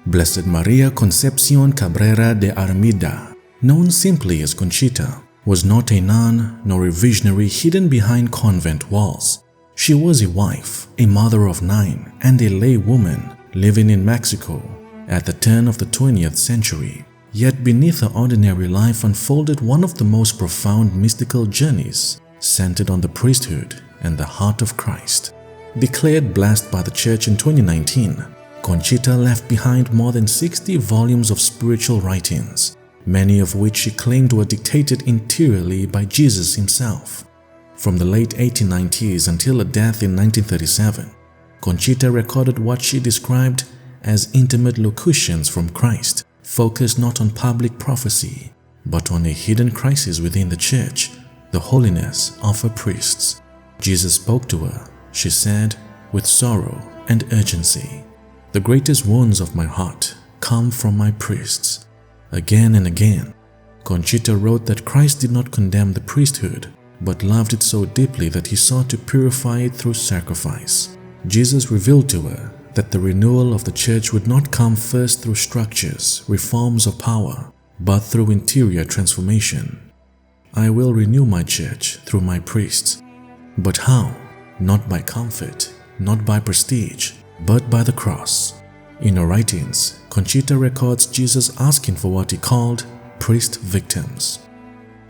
Blessed Maria Concepción Cabrera de Armida, known simply as Conchita, was not a nun nor a visionary hidden behind convent walls. She was a wife, a mother of 9, and a lay woman living in Mexico at the turn of the 20th century. Yet beneath her ordinary life unfolded one of the most profound mystical journeys centered on the priesthood and the heart of Christ. Declared blessed by the Church in 2019, Conchita left behind more than 60 volumes of spiritual writings, many of which she claimed were dictated interiorly by Jesus himself. From the late 1890s until her death in 1937, Conchita recorded what she described as intimate locutions from Christ, focused not on public prophecy, but on a hidden crisis within the Church, the holiness of her priests. Jesus spoke to her, she said, with sorrow and urgency. The greatest wounds of my heart come from my priests. Again and again, Conchita wrote that Christ did not condemn the priesthood, but loved it so deeply that he sought to purify it through sacrifice. Jesus revealed to her that the renewal of the Church would not come first through structures, reforms, or power, but through interior transformation. I will renew my Church through my priests. But how? Not by comfort, not by prestige, but by the cross. In her writings, Conchita records Jesus asking for what he called priest victims.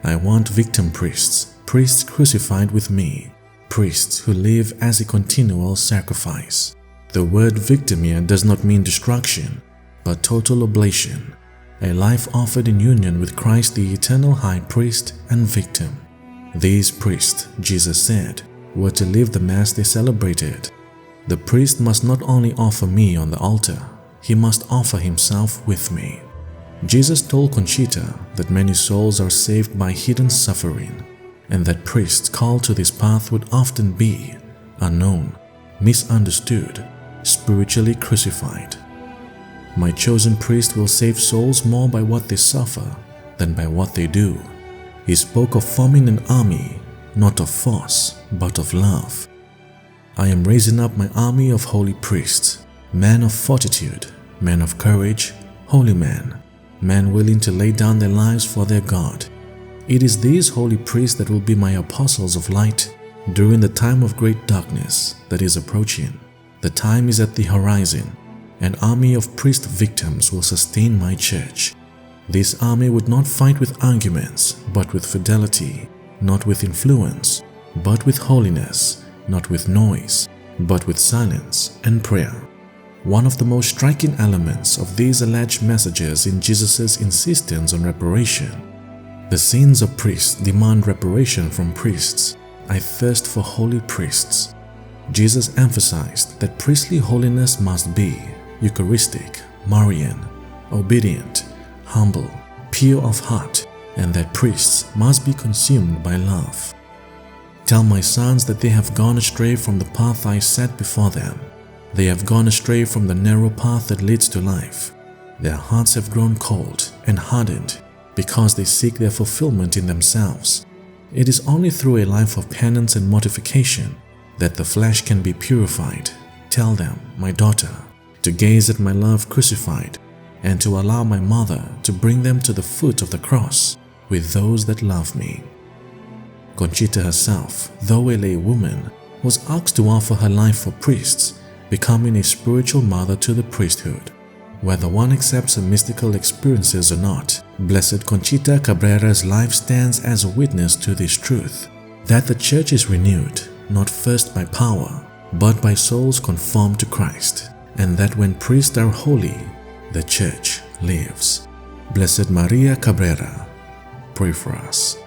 I want victim priests, priests crucified with me, priests who live as a continual sacrifice. The word victim here does not mean destruction, but total oblation, a life offered in union with Christ the eternal high priest and victim. These priests, Jesus said, were to live the Mass they celebrated. The priest must not only offer me on the altar, he must offer himself with me. Jesus told Conchita that many souls are saved by hidden suffering, and that priests called to this path would often be unknown, misunderstood, spiritually crucified. My chosen priest will save souls more by what they suffer than by what they do. He spoke of forming an army, not of force, but of love. I am raising up my army of holy priests, men of fortitude, men of courage, holy men, men willing to lay down their lives for their God. It is these holy priests that will be my apostles of light during the time of great darkness that is approaching. The time is at the horizon. An army of priest victims will sustain my Church. This army would not fight with arguments, but with fidelity, not with influence, but with holiness, not with noise, but with silence and prayer. One of the most striking elements of these alleged messages in Jesus' insistence on reparation. The sins of priests demand reparation from priests. I thirst for holy priests. Jesus emphasized that priestly holiness must be Eucharistic, Marian, obedient, humble, pure of heart, and that priests must be consumed by love. Tell my sons that they have gone astray from the path I set before them. They have gone astray from the narrow path that leads to life. Their hearts have grown cold and hardened because they seek their fulfillment in themselves. It is only through a life of penance and mortification that the flesh can be purified. Tell them, my daughter, to gaze at my love crucified and to allow my mother to bring them to the foot of the cross with those that love me. Conchita herself, though a lay woman, was asked to offer her life for priests, becoming a spiritual mother to the priesthood. Whether one accepts her mystical experiences or not, Blessed Conchita Cabrera's life stands as a witness to this truth, that the Church is renewed, not first by power, but by souls conformed to Christ, and that when priests are holy, the Church lives. Blessed Maria Cabrera, pray for us.